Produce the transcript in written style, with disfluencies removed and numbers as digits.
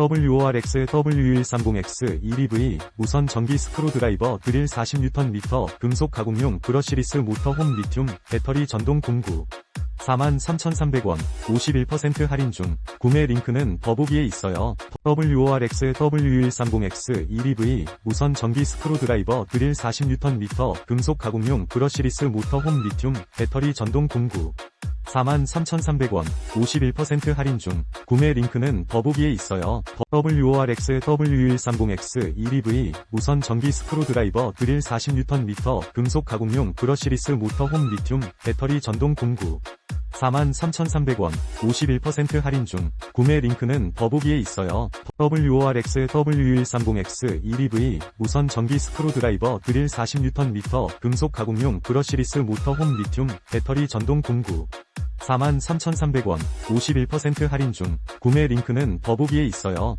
WORX W130X 1EV 무선 전기 스크루 드라이버 드릴 40Nm 금속 가공용 브러시리스 모터홈 리튬 배터리 전동 공구 43,300원 51% 할인 중 구매 링크는 더보기에 있어요. WORX W130X 1EV 무선 전기 스크루 드라이버 드릴 40Nm 금속 가공용 브러시리스 모터홈 리튬 배터리 전동 공구 43,300원 51% 할인 중 구매 링크는 더보기에 있어요. WORX W130X 1EV 무선 전기 스크루 드라이버 드릴 40Nm 금속 가공용 브러시리스 모터홈 리튬 배터리 전동 공구 43,300원 51% 할인 중 구매 링크는 더보기에 있어요. WORX W130X 1EV 무선 전기 스크루 드라이버 드릴 40Nm 금속 가공용 브러시리스 모터홈 리튬 배터리 전동 공구 43,300원 51% 할인 중 구매 링크는 더보기에 있어요.